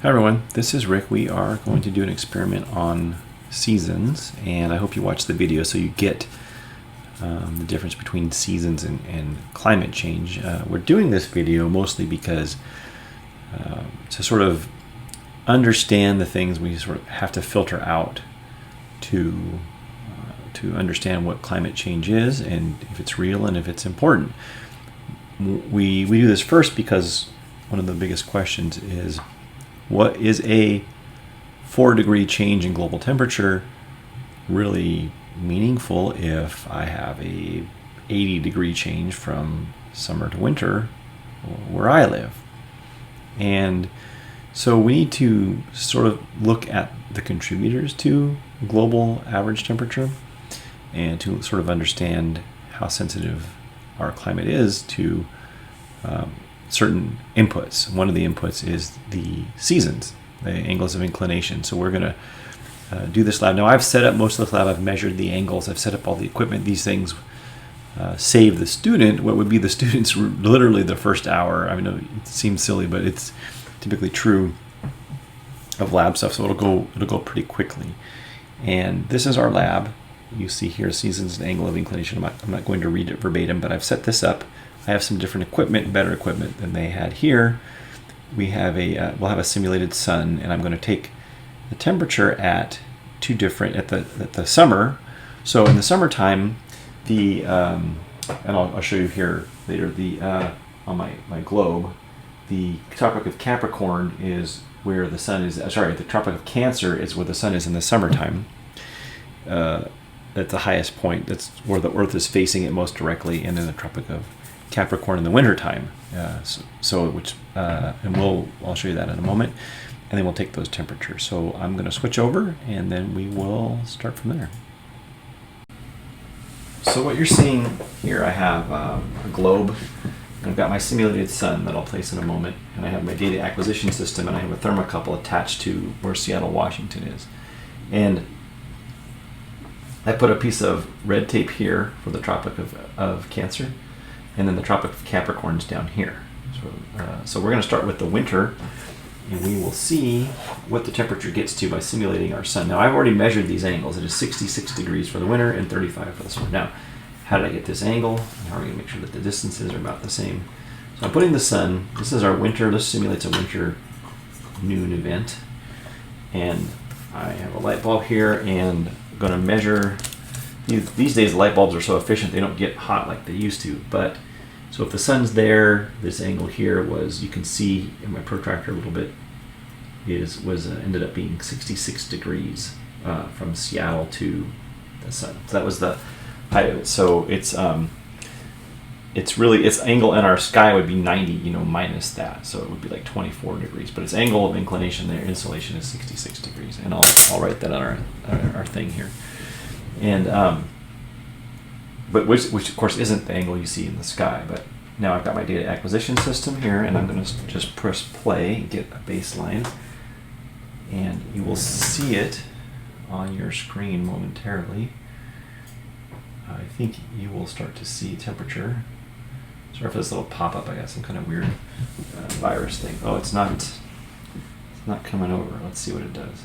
Hi everyone, this is Rick. We are going to do an experiment on seasons, and I hope you watch the video so you get the difference between seasons and climate change. We're doing this video mostly because to sort of understand the things we sort of have to filter out to understand what climate change is and if it's real and if it's important. We do this first because one of the biggest questions is, what is a 4-degree change in global temperature really meaningful if I have a 80-degree change from summer to winter where I live? And so we need to sort of look at the contributors to global average temperature and to sort of understand how sensitive our climate is to certain inputs. One of the inputs is the seasons, the angles of inclination. So we're going to do this lab. Now I've set up most of this lab, I've measured the angles, I've set up all the equipment. These things save the student what would be the student's literally the first hour. I mean, it seems silly, but it's typically true of lab stuff, so it'll go pretty quickly. And this is our lab. You see here seasons and angle of inclination. I'm not going to read it verbatim, but I've set this up. I have some different equipment, better equipment than they had here. We have we'll have a simulated sun, and I'm going to take the temperature at two different at the summer. So in the summertime, and I'll show you here later on my globe. The Tropic of Capricorn is where the sun is. Sorry, the Tropic of Cancer is where the sun is in the summertime. At the highest point, that's where the Earth is facing it most directly, and in the Tropic of Capricorn in the wintertime. And I'll show you that in a moment, and then we'll take those temperatures. So I'm going to switch over, and then we will start from there. So what you're seeing here, I have a globe. I've got my simulated sun that I'll place in a moment, and I have my data acquisition system, and I have a thermocouple attached to where Seattle, Washington is. And I put a piece of red tape here for the Tropic of Cancer, and then the Tropic of Capricorn is down here. So we're going to start with the winter, and we will see what the temperature gets to by simulating our sun. Now I've already measured these angles. It is 66 degrees for the winter and 35 for the summer. Now, how did I get this angle? Now we're going to make sure that the distances are about the same. So I'm putting the sun. This is our winter. This simulates a winter noon event. And I have a light bulb here, and I'm going to measure. These days, light bulbs are so efficient they don't get hot like they used to. But so if the sun's there, this angle here was, you can see in my protractor a little bit, ended up being 66 degrees from Seattle to the sun. So that was the height of it. So its angle in our sky would be 90, minus that. So it would be like 24 degrees. But its angle of inclination there, insolation, is 66 degrees. And I'll write that on our thing here. And but which of course isn't the angle you see in the sky. But now I've got my data acquisition system here, and I'm going to just press play and get a baseline, and you will see it on your screen momentarily. I think you will start to see temperature. Sorry for this little pop-up. I got some kind of weird virus thing. Oh, it's not coming over. Let's see what it does.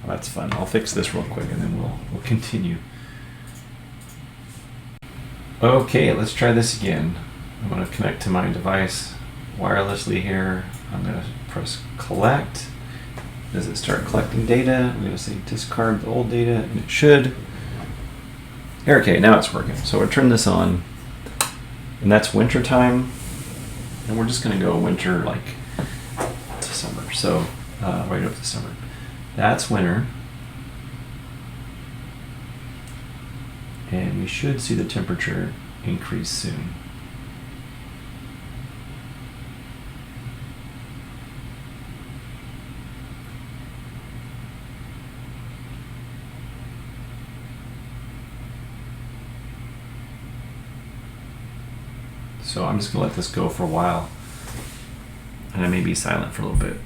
Well, that's fun. I'll fix this real quick, and then we'll continue. Okay, let's try this again. I'm going to connect to my device wirelessly here. I'm going to press collect. Does it start collecting data? I'm going to say discard the old data, and it should. Okay, now it's working. So we'll turn this on, and that's winter time, and we're just going to go winter like to summer. So right up to summer. That's winter, and we should see the temperature increase soon. So I'm just going to let this go for a while, and I may be silent for a little bit.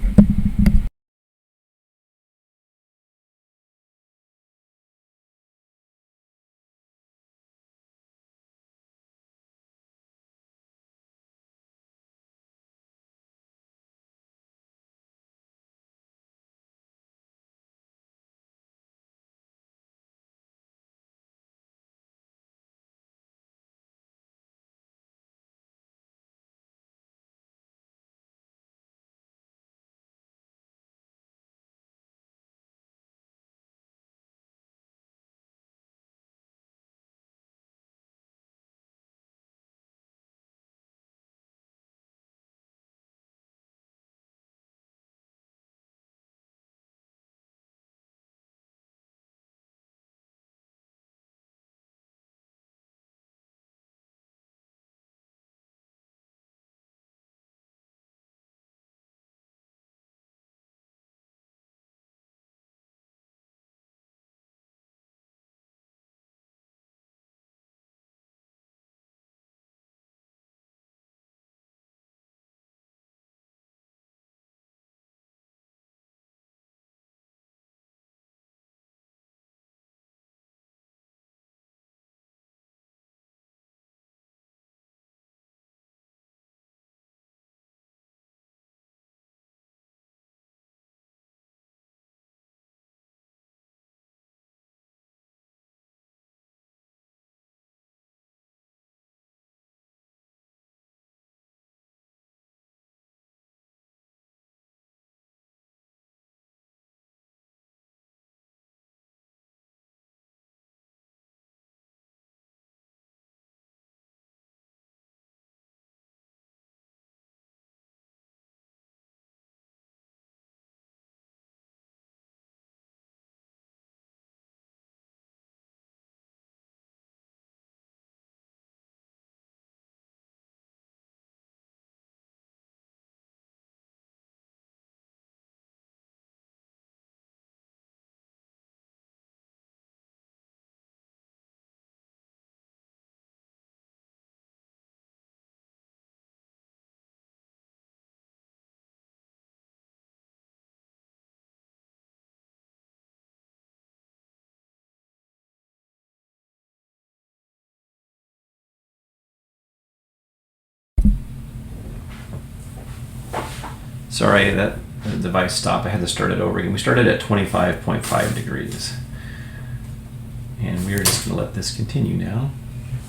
Sorry, that the device stopped. I had to start it over again. We started at 25.5 degrees. And we're just going to let this continue now.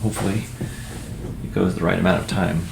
Hopefully it goes the right amount of time.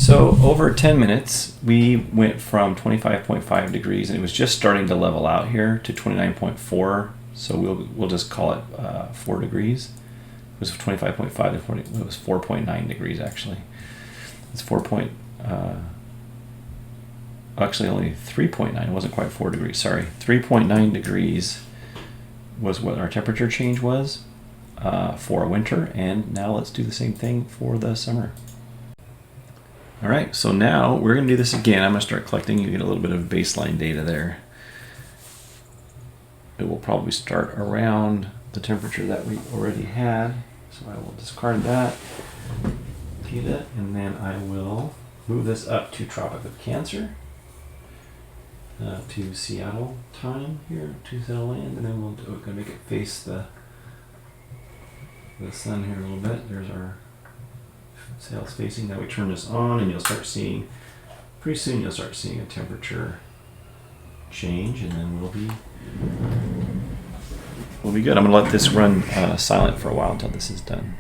So over 10 minutes, we went from 25.5 degrees, and it was just starting to level out here, to 29.4. So we'll just call it 4 degrees. It was 25.5 to 40. It was 4.9 degrees actually. It's actually only 3.9. It wasn't quite 4 degrees. Sorry, 3.9 degrees was what our temperature change was for a winter. And now let's do the same thing for the summer. All right, so now we're going to do this again. I'm going to start collecting. You get a little bit of baseline data there. It will probably start around the temperature that we already had. So I will discard that, delete it, and then I will move this up to Tropic of Cancer, to Seattle time here, to Seattle land, and then we're going to make it face the sun here a little bit. There's our sails facing. Now we turn this on, and you'll start seeing, pretty soon you'll start seeing a temperature change, and then we'll be good. I'm going to let this run silent for a while until this is done.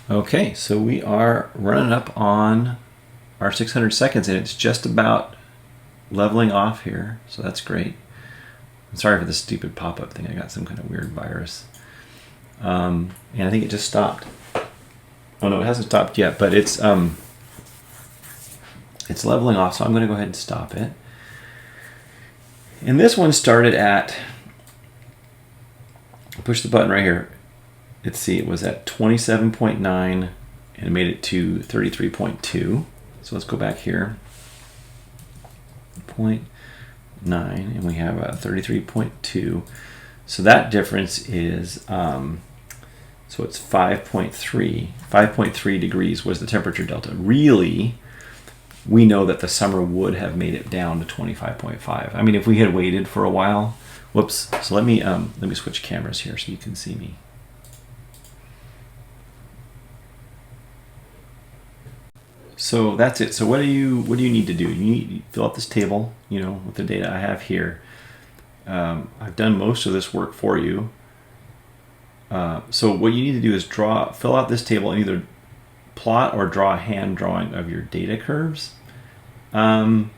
Okay, so we are running up on our 600 seconds and it's just about leveling off here, so that's great. I'm sorry for this stupid pop-up thing. I got some kind of weird virus. And I think it just stopped. Oh no, it hasn't stopped yet, but it's leveling off, so I'm going to go ahead and stop it. And this one started at, push the button right here. Let's see, it was at 27.9 and it made it to 33.2. So let's go back here. 0.9 and we have a 33.2. So that difference is, so it's 5.3. 5.3 degrees was the temperature delta. Really, we know that the summer would have made it down to 25.5. I mean, if we had waited for a while, whoops. So let me switch cameras here so you can see me. So that's it. So what do you need to do? You need to fill out this table, you know, with the data I have here. I've done most of this work for you. So what you need to do is fill out this table and either plot or draw a hand drawing of your data curves. You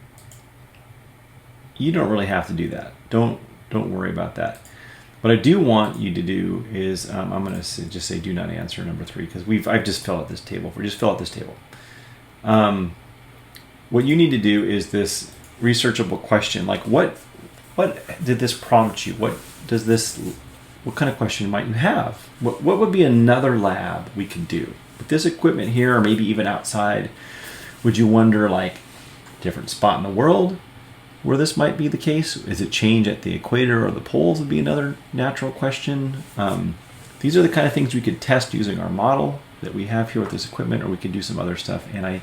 don't really have to do that. Don't worry about that. What I do want you to do is I'm going to just say do not answer number 3 because I've just filled out this table. Just fill out this table. What you need to do is this researchable question, like what did this prompt you? What kind of question might you have? What would be another lab we could do with this equipment here, or maybe even outside? Would you wonder, like, different spot in the world where this might be the case? Is it change at the equator or the poles would be another natural question. These are the kind of things we could test using our model that we have here with this equipment, or we could do some other stuff. And I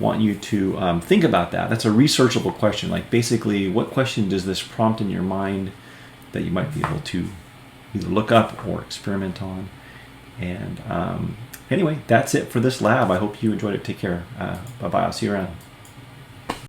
want you to think about that. That's a researchable question. Like, basically, what question does this prompt in your mind that you might be able to either look up or experiment on? And anyway, that's it for this lab. I hope you enjoyed it. Take care. Bye-bye. I'll see you around.